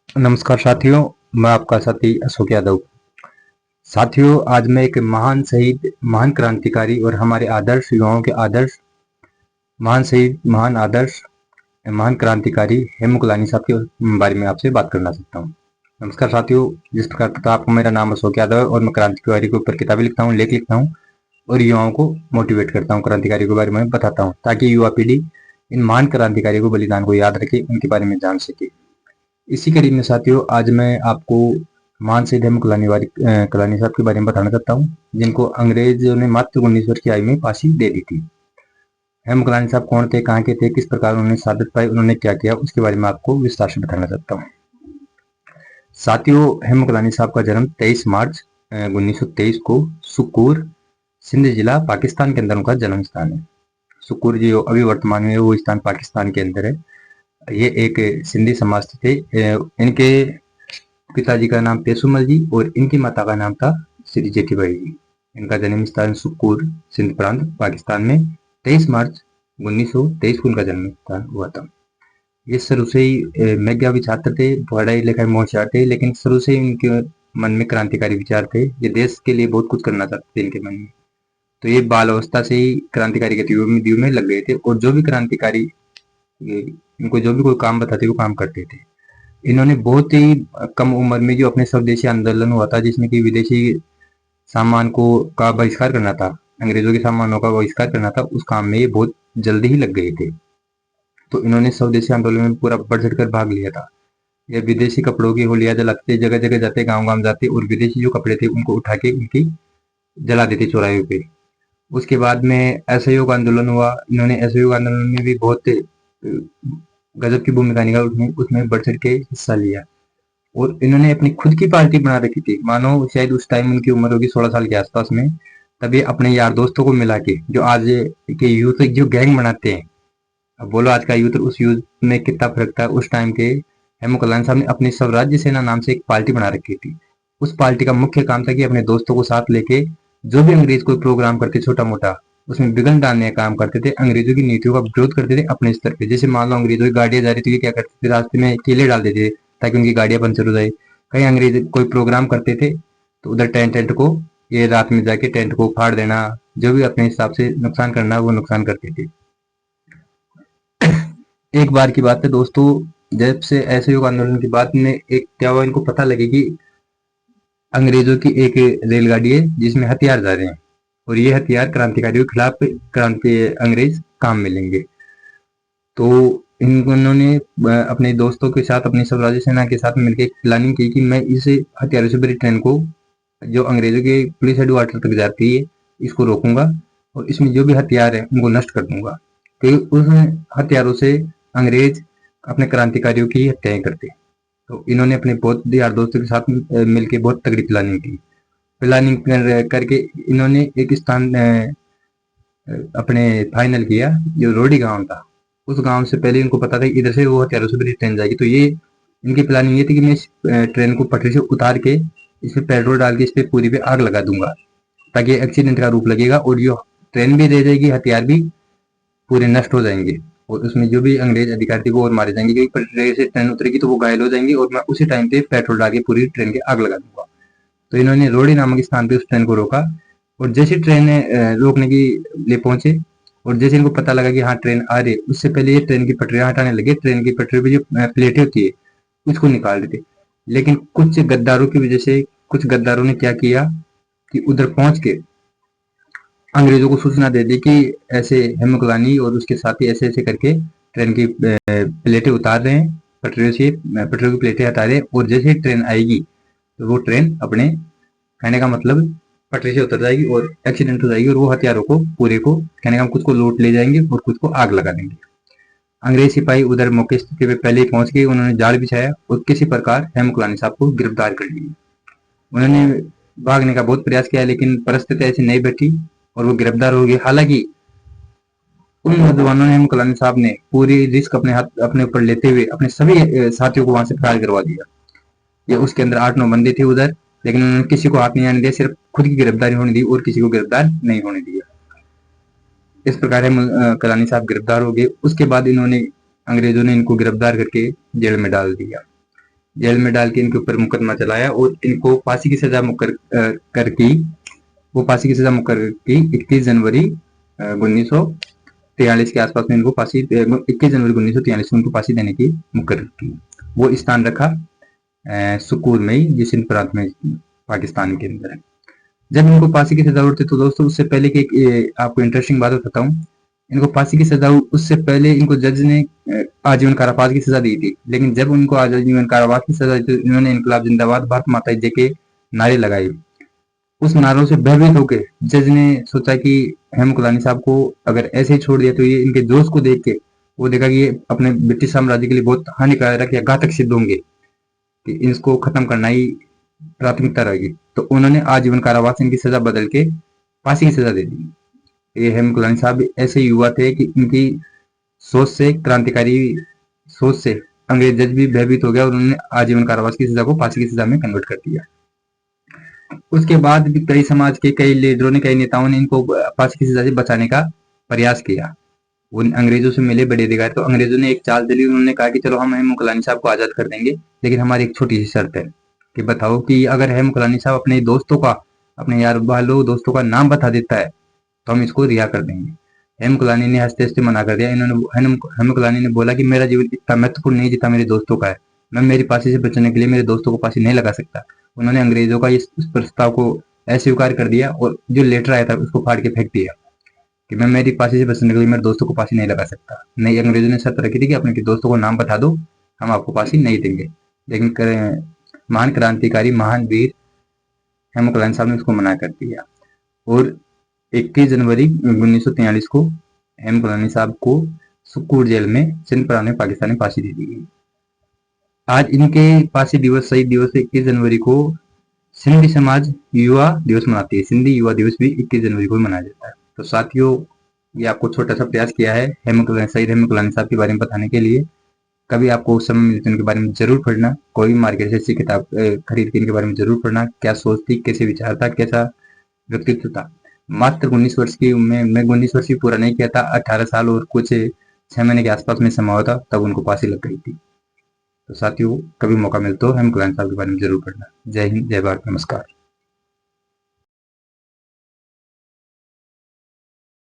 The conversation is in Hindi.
नमस्कार साथियों, मैं आपका साथी अशोक यादव। साथियों, आज मैं एक महान शहीद, महान क्रांतिकारी और हमारे आदर्श युवाओं के आदर्श, महान शहीद, महान आदर्श, महान क्रांतिकारी हेमू कालानी साहब के बारे में आपसे बात करना चाहता हूँ। नमस्कार साथियों, जिस प्रकार पता आपको, मेरा नाम अशोक यादव है और मैं क्रांतिकारी के ऊपर किताबें लिखता हूँ, लेख लिखता हूँ और युवाओं को मोटिवेट करता हूँ, क्रांतिकारी के बारे में बताता हूँ, ताकि युवा पीढ़ी इन महान क्रांतिकारी को, बलिदान को याद रखे, उनके बारे में जान सके। इसी कड़ी में साथियों, आज मैं आपको महान शहीद हेमू कालानी साहब के बारे में बताना चाहता हूँ, जिनको अंग्रेजों ने मात्र 19 वर्ष की आयु में फांसी दे दी थी। हेमू कालानी साहब कौन थे, कहाँ के थे, किस प्रकार उन्होंने शहादत पाई, उन्होंने क्या किया, उसके बारे में आपको विस्तार से बताना चाहता हूँ। साथियों, हेमू कालानी साहब का जन्म 23 मार्च 1923 को सुकूर, सिंध जिला, पाकिस्तान के अंदर उनका जन्म स्थान है। सुकूर जो अभी वर्तमान में वो स्थान पाकिस्तान के अंदर है। ये एक सिंधी समाज थे। इनके पिताजी का नाम पेसुमल जी और इनकी माता का नाम था श्री जेठीबाई जी। इनका जन्म स्थान सुकूर, सिंध प्रांत, पाकिस्तान में 23 मार्च 1923 को उनका जन्म स्थान हुआ था। ये शुरू से ही मेधावी छात्र थे, पढ़ाई लिखाई में होशियार थे, लेकिन शुरू से ही उनके मन में क्रांतिकारी विचार थे। ये देश के लिए बहुत कुछ करना चाहते थे इनके मन में। तो ये बाल अवस्था से ही क्रांतिकारी गतिविधियों में लग गए थे और जो भी क्रांतिकारी इनको जो भी कोई काम बताते वो काम करते थे। इन्होंने बहुत ही कम उम्र में जो अपने स्वदेशी आंदोलन हुआ था, जिसमें कि विदेशी सामान को का बहिष्कार करना था, अंग्रेजों के सामानों का बहिष्कार करना था, उस काम में ये बहुत जल्दी ही लग गए थे। तो इन्होंने स्वदेशी आंदोलन में पूरा बढ़ चढ़ कर भाग लिया था। ये विदेशी कपड़ों की होलियां जलाते, जगह जगह जाते, गांव गांव जाते और विदेशी जो कपड़े थे उनको उठा के उनकी जला देते चौराहे पे। उसके बाद में असहयोग आंदोलन हुआ। इन्होंने असहयोग आंदोलन में भी बहुत गजब की भूमिका निभाई, उसमें उसमें बढ़ चढ़ के हिस्सा लिया और इन्होंने अपनी खुद की पार्टी बना रखी थी। मानो शायद उस टाइम उनकी उम्र होगी 16 साल के आसपास में। तभी अपने यार दोस्तों को मिला के, जो आज के यूथ जो गैंग बनाते हैं, अब बोलो आज का यूथ उस यूथ में कितना फर्क था। उस टाइम के हेमू कलान साहब ने अपनी स्वराज्य सेना नाम से एक पार्टी बना रखी थी। उस पार्टी का मुख्य काम था कि अपने दोस्तों को साथ लेके जो भी अंग्रेज कोई प्रोग्राम करते छोटा मोटा, उसमें विघ्न डालने का काम करते थे, अंग्रेजों की नीतियों का विरोध करते थे अपने स्तर पे। जैसे मान लो अंग्रेजों की गाड़ियां जा रही थी, क्या करते थे, रास्ते में कीले डाल देते थे ताकि उनकी गाड़ियां पंचर हो जाए। कहीं अंग्रेज कोई प्रोग्राम करते थे तो उधर टेंट टेंट को, ये रात में जाके टेंट को फाड़ देना, जो भी अपने हिसाब से नुकसान करना वो नुकसान करते थे। एक बार की बात है दोस्तों, जब से असहयोग आंदोलन की बात में एक क्या हुआ, इनको पता लगे कि अंग्रेजों की एक रेलगाड़ी है जिसमें हथियार जा रहे हैं और ये हथियार क्रांतिकारियों के खिलाफ क्रांति अंग्रेज काम में लेंगे। तो इन्होंने अपने दोस्तों के साथ, अपनी स्वराज्य सेना के साथ मिलकर एक प्लानिंग की कि मैं इस हथियारों से भरी ट्रेन को, जो अंग्रेजों के पुलिस हेडक्वार्टर तक जाती है, इसको रोकूंगा और इसमें जो भी हथियार है उनको नष्ट कर दूंगा, क्योंकि उस हथियारों से अंग्रेज अपने क्रांतिकारियों की हत्याएं करते। तो इन्होंने अपने बहुत यार दोस्तों के साथ मिलकर बहुत तगड़ी प्लानिंग की। प्लानिंग करके इन्होंने एक स्थान अपने फाइनल किया, जो रोडी गांव था। उस गांव से पहले इनको पता था कि इधर से वो हथियारों से भरी ट्रेन जाएगी। तो ये इनकी प्लानिंग ये थी कि मैं इस ट्रेन को पटरी से उतार के इसमें पेट्रोल डाल के इस पे पूरी पे आग लगा दूंगा, ताकि एक्सीडेंट का रूप लगेगा और जो ट्रेन भी रह जाएगी, हथियार भी पूरे नष्ट हो जाएंगे और उसमें जो भी अंग्रेज अधिकारी थे वो और मारे जाएंगे, क्योंकि पटरी से ट्रेन उतरेगी तो वो घायल हो जाएंगे और मैं उसी टाइम पे पेट्रोल डाल के पूरी ट्रेन की आग लगा दूंगा। तो इन्होंने रोडी नामक स्थान पे उस ट्रेन को रोका और जैसे ट्रेन रोकने के लिए पहुंचे और जैसे इनको पता लगा कि हाँ ट्रेन आ रही है, उससे पहले ये ट्रेन की पटरियां हटाने लगे। ट्रेन की पटरी पे जो प्लेटें होती है उसको निकाल देते। लेकिन कुछ गद्दारों की वजह से, कुछ गद्दारों ने क्या किया कि उधर पहुंच के अंग्रेजों को सूचना दे दी कि ऐसे हेमू कालानी और उसके साथी ऐसे ऐसे करके ट्रेन की प्लेटें उतार रहे हैं, पटरियों से पटरियों की प्लेटें हटा रहे हैं और जैसे ही ट्रेन आएगी तो वो ट्रेन अपने, कहने का मतलब, पटरी से उतर जाएगी और एक्सीडेंट हो जाएगी और वो हथियारों को पूरे को, कहने का कुछ को लूट ले जाएंगे और कुछ को आग लगा देंगे। अंग्रेज सिपाही उधर मौके स्थिति पे पहले ही पहुंच गए। उन्होंने जाल बिछाया और किसी प्रकार हेमू कालानी साहब को गिरफ्तार कर लिया। उन्होंने भागने का बहुत प्रयास किया लेकिन परिस्थिति ऐसी नहीं बैठी और वो गिरफ्तार हो गए। हालांकि उन नौजवानों ने, हेमू कालानी साहब ने पूरी रिस्क अपने हाथ अपने ऊपर लेते हुए अपने सभी साथियों को वहां से फरार करवा दिया। ये उसके अंदर 8-9 बंदे थे उधर, लेकिन उन्होंने किसी को हाथ नहीं आने दिया, सिर्फ खुद की गिरफ्तारी होने दी और किसी को गिरफ्तार नहीं होने दिया। इस प्रकार कलानी साहब गिरफ्तार हो गए। उसके बाद इन्होंने, अंग्रेजों ने इनको गिरफ्तार करके जेल में डाल दिया। जेल में डाल के इनके ऊपर मुकदमा चलाया और इनको फांसी की सजा मुकर कर की। वो फांसी की सजा मुकर की 21 जनवरी 1943 के आसपास में इनको फांसी 21 जनवरी 1943 में इनको फांसी देने की मुकर्रर की। वो स्थान रखा सुकूर में, ये सिंध प्रांत में पाकिस्तान के अंदर है। जब इनको फांसी की सजा होती तो दोस्तों उससे पहले की आपको इंटरेस्टिंग बात बताता हूँ। इनको फांसी की सजा उससे पहले इनको जज ने आजीवन कारावास की सजा दी थी, लेकिन जब उनको आजीवन कारावास की सजा दी तो इन्होंने इनकलाब जिंदाबाद भारत माता जय के नारे लगाए। उस नारों से भयभीत होकर जज ने सोचा कि हेम कुलानी साहब को अगर ऐसे ही छोड़ दिया तो ये इनके जोश को देख के वो देखा कि ये अपने ब्रिटिश साम्राज्य के लिए बहुत हानिकारक या घातक सिद्ध होंगे, कि इसको खत्म करना ही प्राथमिकता रहेगी। तो उन्होंने आजीवन कारावास इनकी सजा बदल के फांसी की सजा दे दी। ये हेम कुलानी साहब ऐसे युवा थे कि इनकी सोच से, क्रांतिकारी सोच से अंग्रेज जज भी भयभीत हो गया और उन्होंने आजीवन कारावास की सजा को फांसी की सजा में कन्वर्ट कर दिया। उसके बाद भी कई समाज के कई लीडरों ने, कई नेताओं ने इनको फांसी की सजा से बचाने का प्रयास किया। वो अंग्रेजों से मिले बड़े अधिकारी, तो अंग्रेजों ने एक चाल चली। उन्होंने कहा कि चलो हम हेम कुलानी साहब को आजाद कर देंगे, लेकिन हमारी एक छोटी सी शर्त है कि बताओ कि अगर हेम कुलानी साहब अपने दोस्तों का, अपने यार वालों दोस्तों का नाम बता देता है तो हम इसको रिहा कर देंगे। हेम कुलानी ने हंसते हंसते मना कर दिया। इन्होंने हेम कुलानी ने बोला कि मेरा जीवन इतना महत्वपूर्ण नहीं जितना मेरे दोस्तों का है। मैं मेरी फांसी से बचने के लिए मेरे दोस्तों को फांसी नहीं लगा सकता। उन्होंने अंग्रेजों का इस प्रस्ताव को अस्वीकार कर दिया और जो लेटर आया था उसको फाड़ के फेंक दिया कि मैं मेरी फांसी से बचने के लिए मेरे दोस्तों को फांसी नहीं लगा सकता। नहीं, अंग्रेजों ने शर्त रखी थी कि अपने दोस्तों को नाम बता दो, हम आपको फांसी नहीं देंगे। लेकिन महान क्रांतिकारी, महान वीर हेम कुलानी साहब ने उसको मना कर दिया और 21 जनवरी 1943 को हेम कुलानी साहब को सुकूर जेल में सिंध प्रांत में पाकिस्तान में फांसी दे दी गई। आज इनके फांसी दिवस, शहीद दिवस 21 जनवरी को सिंधी समाज युवा दिवस मनाती है। सिंधी युवा दिवस भी 21 जनवरी को मनाया जाता है। तो साथियों, ये आपको छोटा सा प्रयास किया है शहीद हेम कुलानी साहब के बारे में बताने के लिए। कभी आपको उस समय मिले तो इनके बारे में जरूर पढ़ना। कोई भी मार्केट से अच्छी किताब खरीद के इनके बारे में जरूर पढ़ना। क्या सोच थी, कैसे विचार था, कैसा व्यक्तित्व था। मात्र 19 वर्ष की उम्र में, 19 वर्ष भी पूरा नहीं किया था, 18 साल और कुछ 6 महीने के आसपास में समय हुआ था, तब उनको फांसी लग गई थी। तो साथियों, कभी मौका मिलता हो हेम कुलानी साहब के बारे में जरूर पढ़ना। जय हिंद, जय भारत, नमस्कार।